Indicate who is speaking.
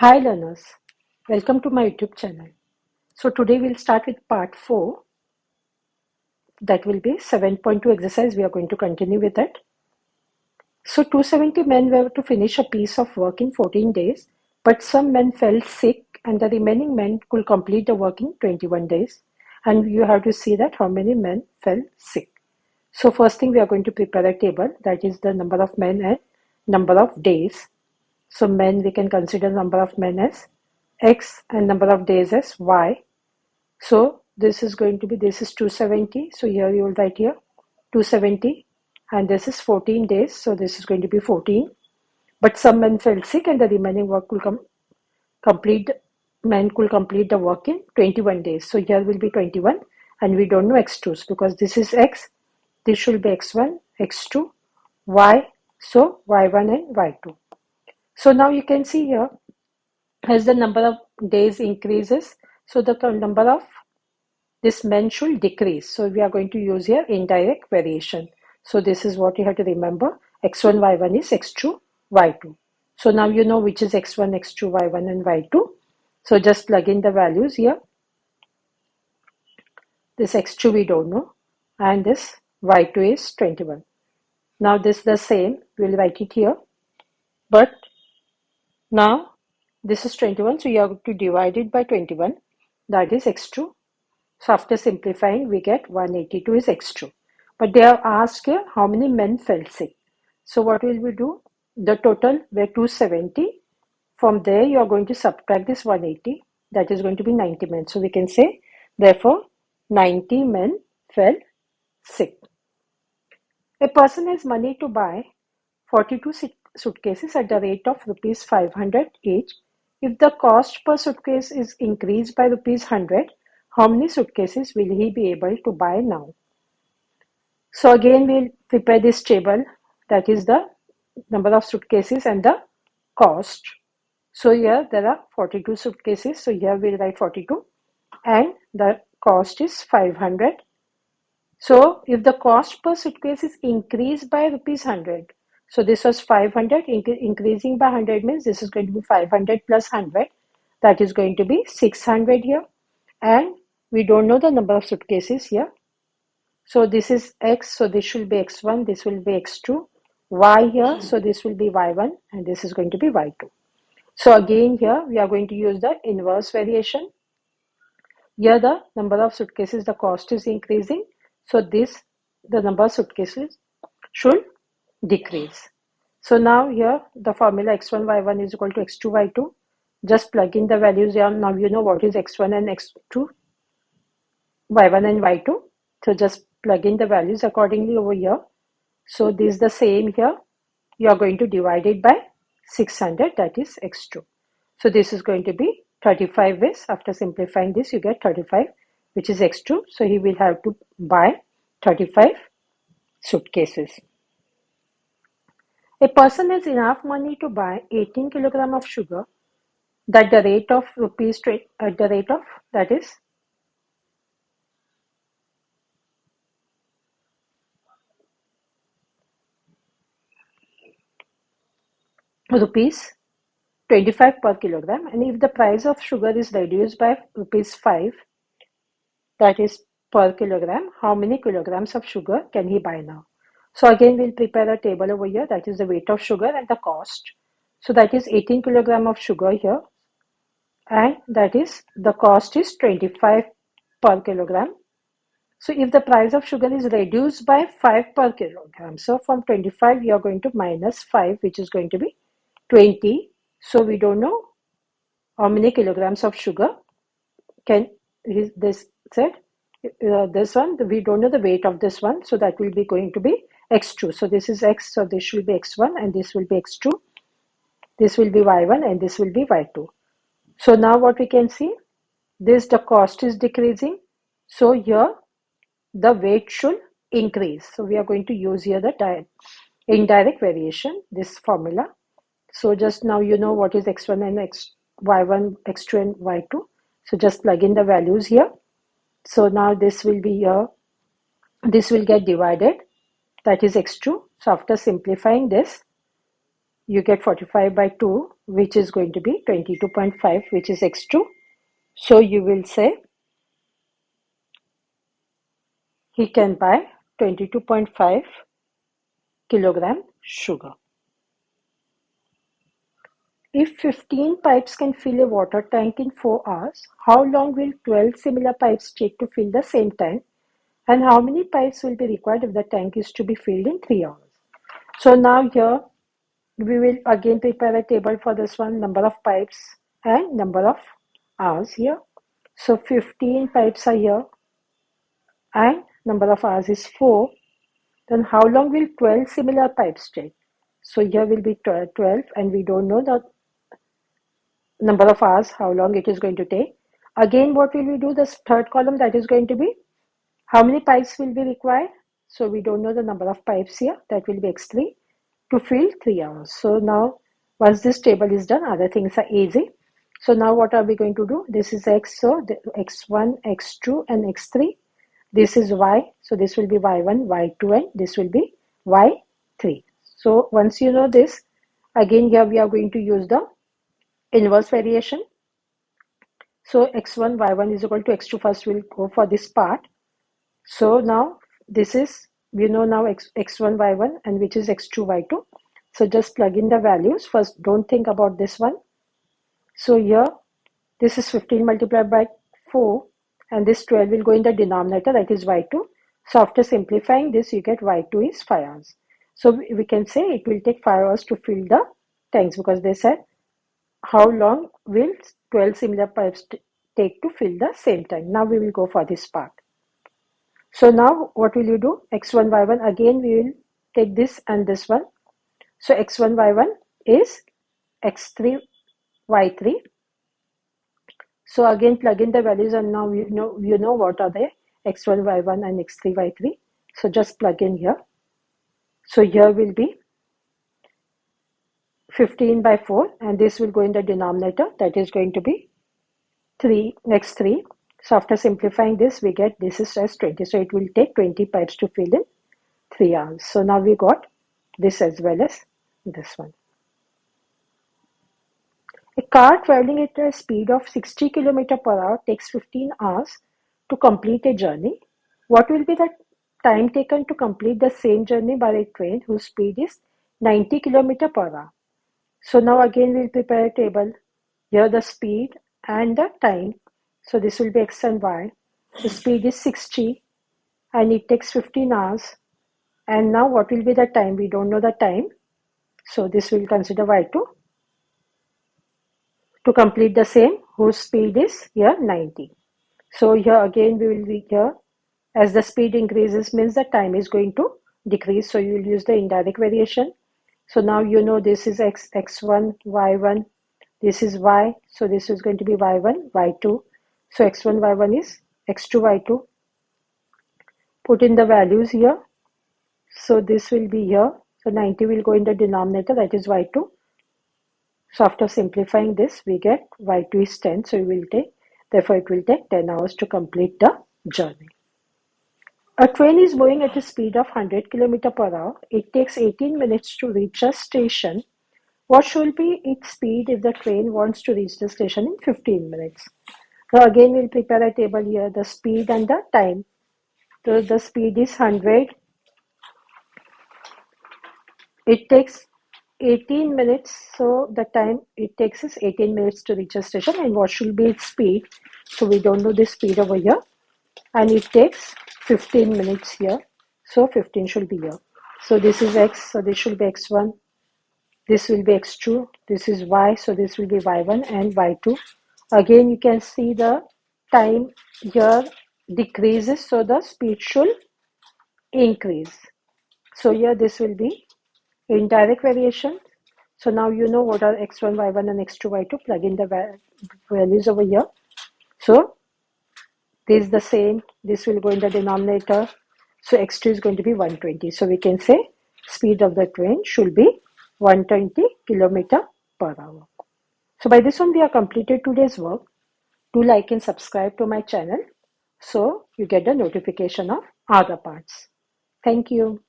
Speaker 1: Hi learners, welcome to my YouTube channel. So today we'll start with part 4, that will be 7.2 exercise. We are going to continue with it. So 270 men were to finish a piece of work in 14 days, but some men fell sick and the remaining men could complete the work in 21 days. And you have to see that how many men fell sick. So first thing, we are going to prepare a table, that is the number of men and number of days. So men, we can consider number of men as X and number of days as Y. So this is going to be, this is 270. So here you will write here 270 and this is 14 days. So this is going to be 14. But some men fell sick and the remaining work will men could complete the work in 21 days. So here will be 21 and we don't know X2s because this is X. This should be X1, X2, Y. So Y1 and Y2. So now you can see here, as the number of days increases, so the number of this men should decrease. So we are going to use here indirect variation. So this is what you have to remember. X1, Y1 is X2, Y2. So now you know which is X1, X2, Y1 and Y2. So just plug in the values here. This X2 we don't know and this Y2 is 21. Now this is the same, we'll write it here. But now this is 21, so you have to divide it by 21, that is X2. So after simplifying, we get 182 is X2. But they have asked here how many men fell sick. So what will we do? The total were 270. From there, you are going to subtract this 180. That is going to be 90 men. So we can say, therefore, 90 men fell sick. A person has money to buy 42 suitcases at the rate of rupees 500 each. If the cost per suitcase is increased by rupees 100, how many suitcases will he be able to buy now? So again, we'll prepare this table, that is the number of suitcases and the cost. So here there are 42 suitcases. So here we'll write 42 and the cost is 500. So if the cost per suitcase is increased by rupees 100, so this was 500, increasing by 100 means this is going to be 500 plus 100. That is going to be 600 here. And we don't know the number of suitcases here. So this is X, so this should be X1, this will be X2. Y here, so this will be Y1 and this is going to be Y2. So again here, we are going to use the inverse variation. Here the number of suitcases, the cost is increasing. So the number of suitcases should decrease. So now here the formula X1 Y1 is equal to X2 Y2. Just plug in the values here. Now you know what is X1 and X2, Y1 and Y2. So just plug in the values accordingly over here. So this is the same here. You are going to divide it by 600, that is X2. So this is going to be 35 ways. After simplifying this, you get 35, which is X2. So he will have to buy 35 suitcases. A person has enough money to buy 18 kilogram of sugar that the rate of rupees at the rate of, that is rupees 25 per kilogram, and if the price of sugar is reduced by rupees 5, that is per kilogram, how many kilograms of sugar can he buy now? So again, we'll prepare a table over here, that is the weight of sugar and the cost. So that is 18 kilogram of sugar here, and that is the cost is 25 per kilogram. So if the price of sugar is reduced by 5 per kilogram, so from 25 you are going to minus 5, which is going to be 20. So we don't know how many kilograms of sugar can this said. This one, we don't know the weight of this one, so that will be going to be X2. So this is X, so this should be X1 and this will be X2. This will be Y1 and this will be Y2. So now what we can see, this the cost is decreasing. So here the weight should increase. So we are going to use here the indirect variation, this formula. So just now you know what is X1 and Y1, X2 and Y2. So just plug in the values here. So now this will be here, this will get divided, that is X2. So after simplifying this, you get 45 by 2, which is going to be 22.5, which is x2. So you will say he can buy 22.5 kilogram sugar. If 15 pipes can fill a water tank in 4 hours, how long will 12 similar pipes take to fill the same tank? And how many pipes will be required if the tank is to be filled in 3 hours? So now here we will again prepare a table for this one, number of pipes and number of hours here. So 15 pipes are here and number of hours is 4. Then how long will 12 similar pipes take? So here will be 12 and we don't know the number of hours, how long it is going to take. Again, what will we do? This third column, that is going to be how many pipes will be required. So we don't know the number of pipes here. That will be x3 to fill 3 hours. So now once this table is done, other things are easy. So now what are we going to do? This is x, so x1, x2 and x3. This is y, so this will be y1, y2 and this will be y3. So once you know this, again here we are going to use the inverse variation. So x1, y1 is equal to x2. First we'll go for this part. So now this is, we know now x1, y1 and which is x2, y2. So just plug in the values. First, don't think about this one. So here, this is 15 multiplied by 4 and this 12 will go in the denominator, that is y2. So after simplifying this, you get y2 is 5 hours. So we can say it will take 5 hours to fill the tanks because they said how long will 12 similar pipes take to fill the same tank. Now we will go for this part. So now what will you do? x1, y1, again we will take this and this one. So x1, y1 is x3, y3. So again plug in the values and now you know what are they, x1, y1 and x3, y3. So just plug in here. So here will be 15 by 4 and this will go in the denominator, that is going to be 3, x3. So after simplifying this, we get this is as 20. So it will take 20 pipes to fill in 3 hours. So now we got this as well as this one. A car traveling at a speed of 60 km per hour takes 15 hours to complete a journey. What will be the time taken to complete the same journey by a train whose speed is 90 km per hour? So now again we'll prepare a table. Here the speed and the time. So this will be x and y. The speed is 60 and it takes 15 hours. And now what will be the time? We don't know the time. So this will consider y2 to complete the same, whose speed is here 90. So here again we will be here, as the speed increases means the time is going to decrease. So you will use the indirect variation. So now you know this is x1, y1, this is y. So this is going to be y1, y2. So x1, y1 is x2, y2. Put in the values here. So this will be here. So 90 will go in the denominator, that is y2. So after simplifying this, we get y2 is 10. So therefore it will take 10 hours to complete the journey. A train is moving at a speed of 100 km per hour. It takes 18 minutes to reach a station. What should be its speed if the train wants to reach the station in 15 minutes? So again, we'll prepare a table here, the speed and the time. So the speed is 100. It takes 18 minutes. So the time it takes is 18 minutes to reach a station. And what should be its speed? So we don't know the speed over here. And it takes 15 minutes here. So 15 should be here. So this is x. So this should be x1. This will be x2. This is y. So this will be y1 and y2. Again, you can see the time here decreases. So the speed should increase. So here this will be indirect variation. So now you know what are x1, y1 and x2, y2. Plug in the values over here. So this is the same. This will go in the denominator. So x2 is going to be 120. So we can say speed of the train should be 120 km per hour. So by this one we have completed today's work. Do like and subscribe to my channel so you get the notification of other parts. Thank you.